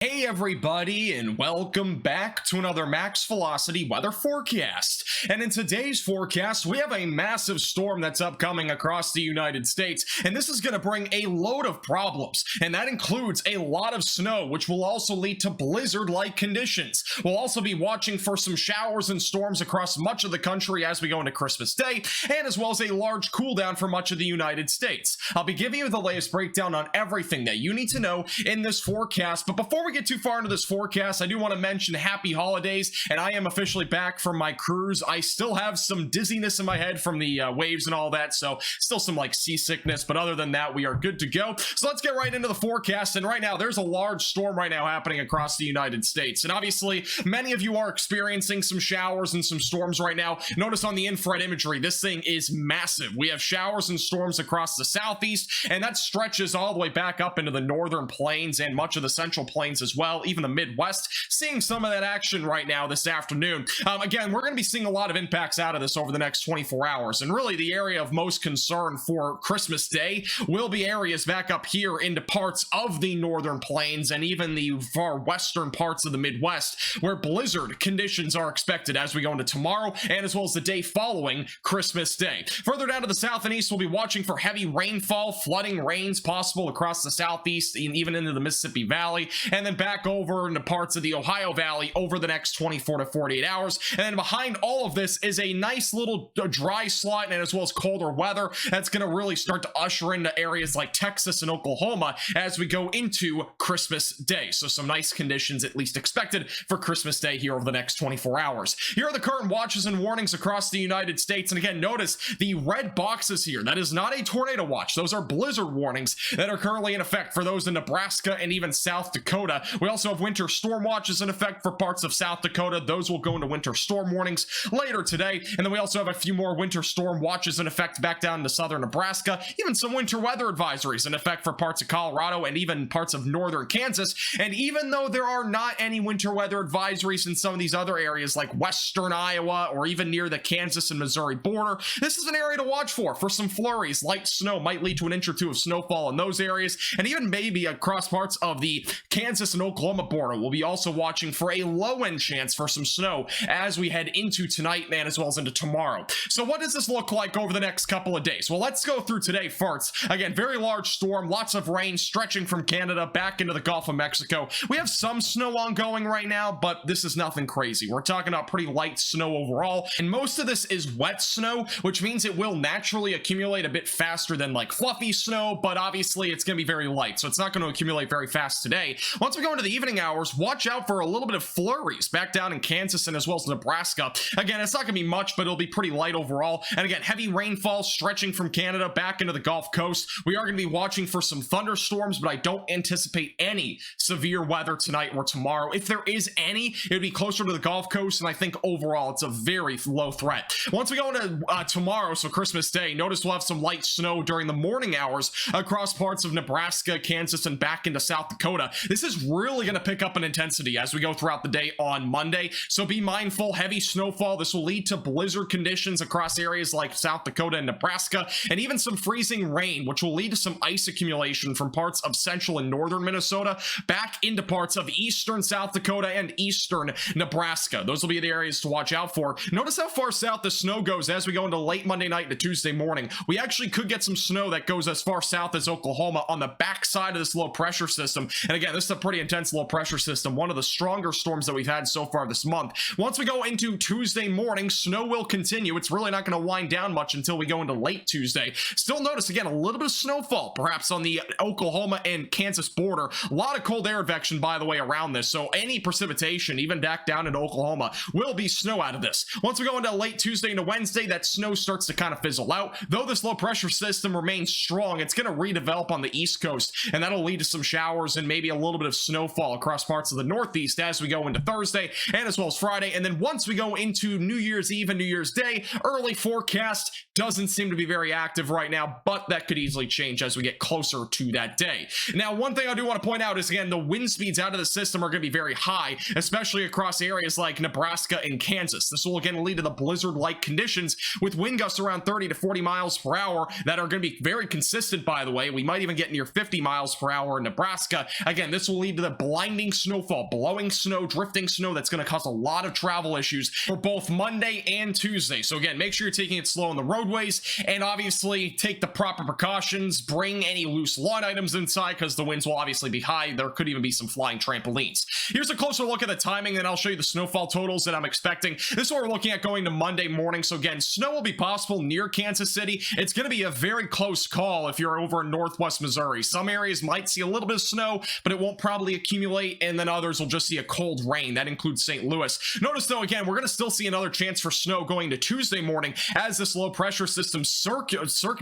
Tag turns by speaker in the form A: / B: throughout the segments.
A: Hey everybody, and welcome back to another Max Velocity weather forecast. And in today's forecast, we have a massive storm that's upcoming across the United States, and this is going to bring a load of problems, and that includes a lot of snow, which will also lead to blizzard-like conditions. We'll also be watching for some showers and storms across much of the country as we go into Christmas Day, and as well as a large cool down for much of the United States. I'll be giving you the latest breakdown on everything that you need to know in this forecast, but before we get too far into this forecast, I do want to mention happy holidays, and I am officially back from my cruise. I still have some dizziness in my head from the waves and all that, so still some like seasickness, but other than that, we are good to go. So let's get right into the forecast, and right now, there's a large storm right now happening across the United States, and obviously, many of you are experiencing some showers and some storms right now. Notice on the infrared imagery, this thing is massive. We have showers and storms across the southeast, and that stretches all the way back up into the northern plains and much of the central plains as well, even the Midwest, seeing some of that action right now this afternoon. Again, we're going to be seeing a lot of impacts out of this over the next 24 hours, and really the area of most concern for Christmas Day will be areas back up here into parts of the northern plains and even the far western parts of the Midwest, where blizzard conditions are expected as we go into tomorrow and as well as the day following Christmas Day. Further down to the south and east, we'll be watching for heavy rainfall, flooding rains possible across the southeast and even into the Mississippi Valley, and then back over into parts of the Ohio Valley over the next 24 to 48 hours. And then behind all of this is a nice little dry slot and as well as colder weather that's going to really start to usher into areas like Texas and Oklahoma as we go into Christmas Day. So some nice conditions at least expected for Christmas Day here over the next 24 hours. Here are the current watches and warnings across the United States. And again, notice the red boxes here. That is not a tornado watch. Those are blizzard warnings that are currently in effect for those in Nebraska and even South Dakota. We also have winter storm watches in effect for parts of South Dakota. Those will go into winter storm warnings later today. And then we also have a few more winter storm watches in effect back down to southern Nebraska, even some winter weather advisories in effect for parts of Colorado and even parts of northern Kansas. And even though there are not any winter weather advisories in some of these other areas like western Iowa or even near the Kansas and Missouri border, this is an area to watch for some flurries. Light snow might lead to an inch or two of snowfall in those areas, and even maybe across parts of the Kansas and Oklahoma border. We'll be also watching for a low-end chance for some snow as we head into tonight and as well as into tomorrow. So what does this look like over the next couple of days? Well, let's go through today first. Again, very large storm, lots of rain stretching from Canada back into the Gulf of Mexico. We have some snow ongoing right now, but this is nothing crazy. We're talking about pretty light snow overall, and most of this is wet snow, which means it will naturally accumulate a bit faster than like fluffy snow, but obviously it's going to be very light, so it's not going to accumulate very fast today. Once we go into the evening hours, watch out for a little bit of flurries back down in Kansas and as well as Nebraska. Again, it's not going to be much, but it'll be pretty light overall. And again, heavy rainfall stretching from Canada back into the Gulf Coast. We are going to be watching for some thunderstorms, but I don't anticipate any severe weather tonight or tomorrow. If there is any, it would be closer to the Gulf Coast, and I think overall it's a very low threat. Once we go into tomorrow, so Christmas Day, notice we'll have some light snow during the morning hours across parts of Nebraska, Kansas, and back into South Dakota. This is really going to pick up in intensity as we go throughout the day on Monday, so be mindful. Heavy snowfall. This will lead to blizzard conditions across areas like South Dakota and Nebraska, and even some freezing rain, which will lead to some ice accumulation from parts of central and northern Minnesota back into parts of eastern South Dakota and eastern Nebraska. Those will be the areas to watch out for. Notice how far south the snow goes as we go into late Monday night to Tuesday morning. We actually could get some snow that goes as far south as Oklahoma on the backside of this low pressure system. And again, this is a pretty intense low pressure system, one of the stronger storms that we've had so far this month. Once we go into Tuesday morning, snow will continue. It's really not going to wind down much until we go into late Tuesday. Still notice, again, a little bit of snowfall, perhaps on the Oklahoma and Kansas border. A lot of cold air advection, by the way, around this. So any precipitation, even back down into Oklahoma, will be snow out of this. Once we go into late Tuesday into Wednesday, that snow starts to kind of fizzle out. Though this low pressure system remains strong, it's going to redevelop on the East Coast, and that'll lead to some showers and maybe a little bit of snowfall across parts of the Northeast as we go into Thursday and as well as Friday. And then once we go into New Year's Eve and New Year's Day, early forecast doesn't seem to be very active right now, but that could easily change as we get closer to that day. Now, one thing I do want to point out is, again, the wind speeds out of the system are going to be very high, especially across areas like Nebraska and Kansas. This will again lead to the blizzard-like conditions with wind gusts around 30 to 40 miles per hour that are going to be very consistent, by the way. We might even get near 50 miles per hour in Nebraska. Again, this will lead lead to the blinding snowfall, blowing snow, drifting snow that's going to cause a lot of travel issues for both Monday and Tuesday. So again, make sure you're taking it slow on the roadways, and obviously take the proper precautions. Bring any loose lawn items inside because the winds will obviously be high. There could even be some flying trampolines. Here's a closer look at the timing, and I'll show you the snowfall totals that I'm expecting. This is what we're looking at going to Monday morning. So again, snow will be possible near Kansas City. It's going to be a very close call if you're over in northwest Missouri. Some areas might see a little bit of snow, but it won't probably accumulate, and then others will just see a cold rain. That includes St. Louis. Notice though, again, we're going to still see another chance for snow going to Tuesday morning as this low pressure system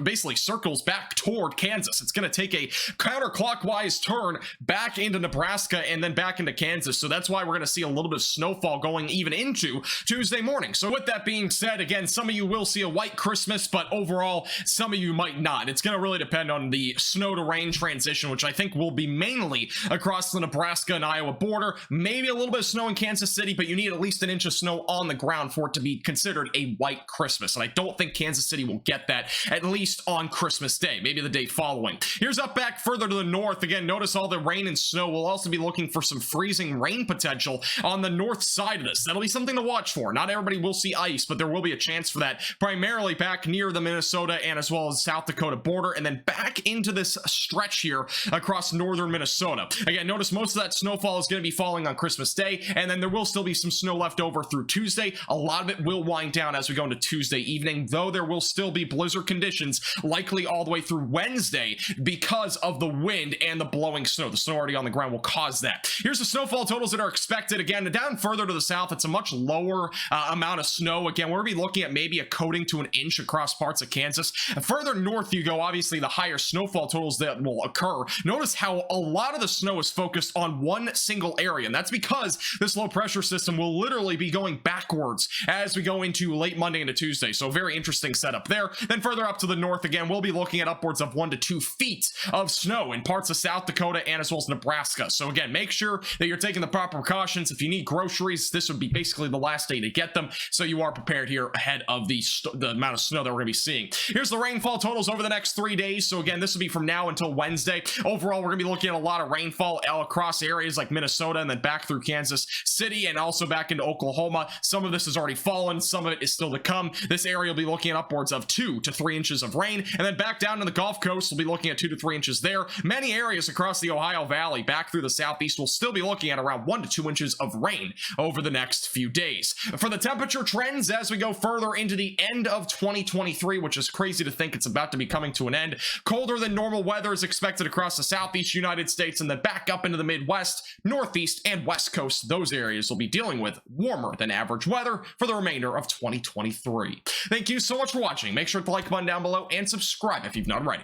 A: basically circles back toward Kansas. It's going to take a counterclockwise turn back into Nebraska and then back into Kansas. So that's why we're going to see a little bit of snowfall going even into Tuesday morning. So with that being said, again, some of you will see a white Christmas, but overall, some of you might not. It's going to really depend on the snow to rain transition, which I think will be mainly across the Nebraska and Iowa border. Maybe a little bit of snow in Kansas City, but you need at least an inch of snow on the ground for it to be considered a white Christmas. And I don't think Kansas City will get that, at least on Christmas Day, maybe the day following. Here's up back further to the north. Again, notice all the rain and snow. We'll also be looking for some freezing rain potential on the north side of this. That'll be something to watch for. Not everybody will see ice, but there will be a chance for that, primarily back near the Minnesota and as well as South Dakota border, and then back into this stretch here across northern Minnesota. Again, notice most of that snowfall is going to be falling on Christmas Day, and then there will still be some snow left over through Tuesday. A lot of it will wind down as we go into Tuesday evening, though there will still be blizzard conditions likely all the way through Wednesday because of the wind and the blowing snow. The snow already on the ground will cause that. Here's the snowfall totals that are expected. Again, down further to the south, it's a much lower amount of snow. Again, we're going to be looking at maybe a coating to an inch across parts of Kansas. And further north you go, obviously the higher snowfall totals that will occur. Notice how a lot of the snow is focused on one single area, and that's because this low pressure system will literally be going backwards as we go into late Monday into Tuesday. So very interesting setup there. Then further up to the north, again, we'll be looking at upwards of 1 to 2 feet of snow in parts of South Dakota and as well as Nebraska. So again, make sure that you're taking the proper precautions. If you need groceries, this would be basically the last day to get them, so you are prepared here ahead of the amount of snow that we're going to be seeing. Here's the rainfall totals over the next 3 days. So again, this will be from now until Wednesday. Overall, we're going to be looking at a lot of rainfall across areas like Minnesota and then back through Kansas City and also back into Oklahoma. Some of this has already fallen. Some of it is still to come. This area will be looking at upwards of 2 to 3 inches of rain, and then back down to the Gulf Coast, we'll be looking at 2 to 3 inches there. Many areas across the Ohio Valley back through the southeast will still be looking at around 1 to 2 inches of rain over the next few days. For the temperature trends as we go further into the end of 2023, which is crazy to think it's about to be coming to an end, colder than normal weather is expected across the southeast United States and then back up into the Midwest, Northeast, and West Coast. Those areas will be dealing with warmer than average weather for the remainder of 2023. Thank you so much for watching. Make sure to like the button down below and subscribe if you've not already.